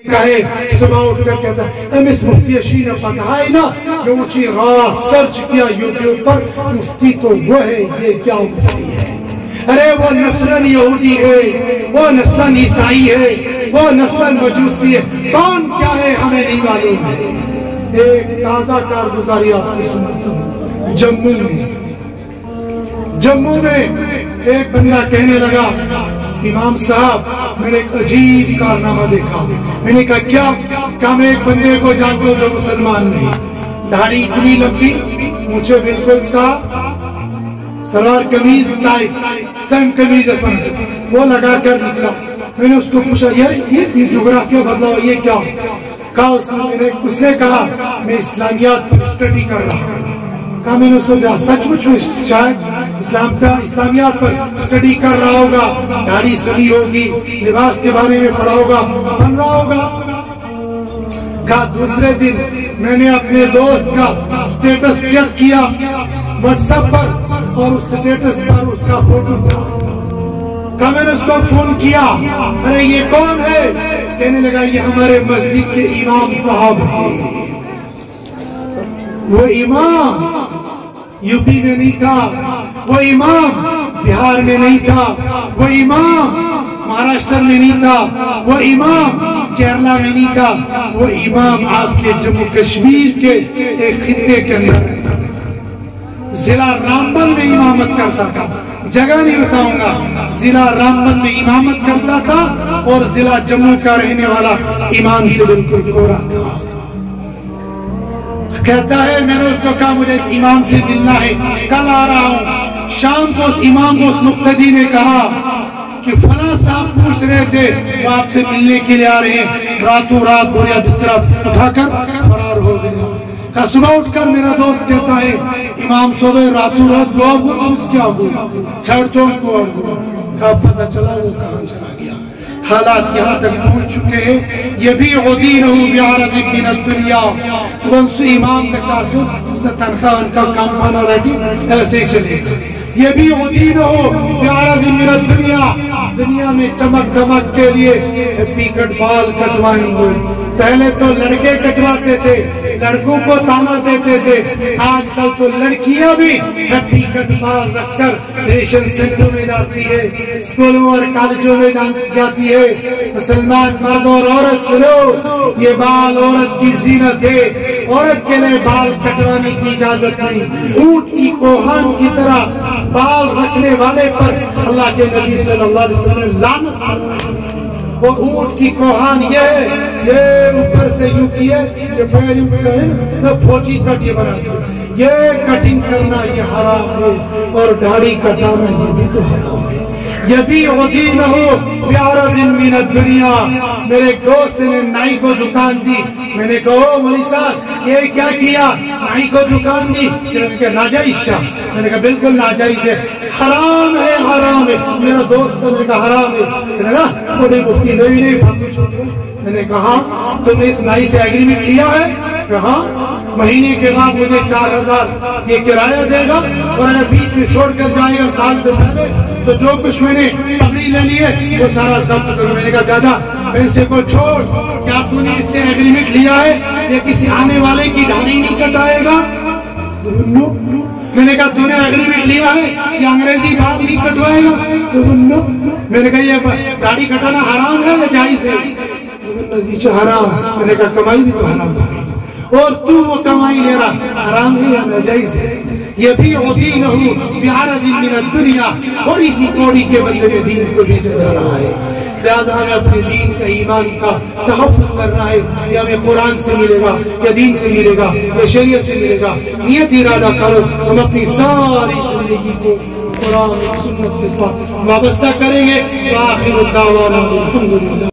کہے صبح اٹھ کر کہتا ہے امس مفتی اشی نے پتہ ہے نا میں اونچی رات سرچ کیا یوٹیوب پر مفتی تو وہ ہے یہ کیا مفتی ہے ارے وہ نسلاً یہودی ہے وہ نسلاً عیسائی ہے وہ نسلاً مجوسی ہے کون کیا ہے ہمیں نہیں معلوم ہے۔ ایک تازہ کارگزاری آپ کو سناتا ہوں جموں میں ایک بندہ کہنے لگا امام صاحب میں نے ایک عجیب کارنامہ دیکھا میں نے کہا کیا کہ میں ایک بندے کو جانتا ہوں جو مسلمان نہیں داڑھی اتنی لمبی مجھے بالکل صاف سلوار قمیض ٹائٹ تنگ قمیض وہ لگا کر نکلا میں نے اس کو پوچھا یہ جغرافیہ بدلا ہوا یہ کیا کہا اس نے کہا میں اسلامیات پر اسٹڈی کر رہا ہوں کہا میں نے سوچا سچ مچ میں شاید اسلامیات پر اسٹڈی کر رہا ہوگا داڑھی سنی ہوگی لباس کے بارے میں پڑھا ہوگا بن رہا ہوگا کہا دوسرے دن میں نے اپنے دوست کا سٹیٹس چیک کیا واٹس ایپ پر اور اس سٹیٹس پر اس کا فوٹو تھا کہا میں نے اس کو فون کیا ارے یہ کون ہے کہنے لگا یہ ہمارے مسجد کے امام صاحب ہیں وہ امام یو پی میں نہیں تھا وہ امام بہار میں نہیں تھا وہ امام مہاراشٹر میں نہیں تھا وہ امام کیرلا میں نہیں تھا وہ امام آپ کے جموں کشمیر کے ایک خطے کے اندر ضلع رامبن میں امامت کرتا تھا جگہ نہیں بتاؤں گا ضلع رامبن میں امامت کرتا تھا اور ضلع جموں کا رہنے والا ایمان سے بالکل کورا تھا کہتا ہے میں نے اس کو کہا مجھے اس امام سے ملنا ہے کل آ رہا ہوں شام کو اس امام کو اس مقتدی نے کہا کہ فلاں صاحب پوچھ رہے تھے وہ آپ سے ملنے کے لیے آ رہے ہیں راتوں رات بوریا بستر اٹھا کر فرار ہو گئے کہا صبح اٹھ کر میرا دوست کہتا ہے امام صبح راتوں رات گوا ہوا کیا ہوا چھڑ چھوڑ کو کہا پتہ چلا وہ کہاں چلا گیا حالات یہاں تک پہنچ چکے ہیں یہ بھی عدینہ بعرض من الدنیا ونسو امام کے ساتھ اس نے تنخواہ ان کا کام پانا رہتی ایسے ہی چلے گا یہ بھی عدینہ بعرض من الدنیا دنیا میں چمک دمک کے لیے پیکٹ بال کٹوائیں گے پہلے تو لڑکے کٹواتے تھے لڑکوں کو تانا دیتے تھے آج کل تو لڑکیاں بھی ہیپی کٹ بال رکھ کر ریشن سینٹر میں جاتی ہے اسکولوں اور کالجوں میں جاتی ہے مسلمان مرد اور عورت سنو یہ بال عورت کی زینت ہے عورت کے لیے بال کٹوانے کی اجازت نہیں اونٹ کی کوہان کی طرح بال رکھنے والے پر اللہ کے نبی صلی اللہ علیہ وسلم نے لعنت فرمائی وہ اونٹ کی کوہان یہ اوپر سے یوں کی ہے یہ پیر یوں پہ ہے نا پھوچی کٹ یہ بناتی ہے یہ کٹنگ کرنا یہ حرام ہے اور داڑھی کٹانا یہ بھی تو حرام ہے یہ بھی عدینہ بعرض من الدنیا میرے ایک دوست نے نائی کو دکان دی میں نے کہا مولی صاحب یہ کیا کیا نائی کو دکان دی کہ ناجائز شاہ میں نے کہا بالکل ناجائز ہے حرام ہے میرا دوست نے کہا حرام ہے نا بڑی مفتی میں نے کہا تم نے اس نائی سے ایگریمنٹ لیا ہے کہا مہینے کے بعد مجھے 4000 یہ کرایہ دے گا اور اگر بیچ میں چھوڑ کر جائے گا سال سے پہلے تو جو کچھ میں نے پگڑی لے لی ہے وہ سارا ضبط کروں میں نے کہا جاجا پیسے کو چھوڑ کیا تو نے اس سے ایگریمنٹ لیا ہے یہ کسی آنے والے کی داڑھی نہیں کٹائے گا میں نے کہا تو نے ایگریمنٹ لیا ہے یہ انگریزی بال نہیں کٹوائے گا میں نے کہا یہ داڑھی کٹانا حرام ہے یا جائز ہے حرام میں نے کہا کمائی بھی تو حرام ہوگی اور تو وہ کمائی لے رہا حرام ہے یا ناجائز ہے یہ بھی عدینہ بعرض من الدنیا اور اسی کوڑی کے بدلے میں دین کو بیچا جا رہا ہے لہذا ہمیں اپنے دین کا ایمان کا تحفظ کرنا ہے یا ہمیں قرآن سے ملے گا یا دین سے ملے گا یا شریعت سے ملے گا نیت ارادہ کرو ہم اپنی ساری زندگی کو قرآن و سنت کے ساتھ وابستہ کریں گے وآخر دعوانا الحمدللہ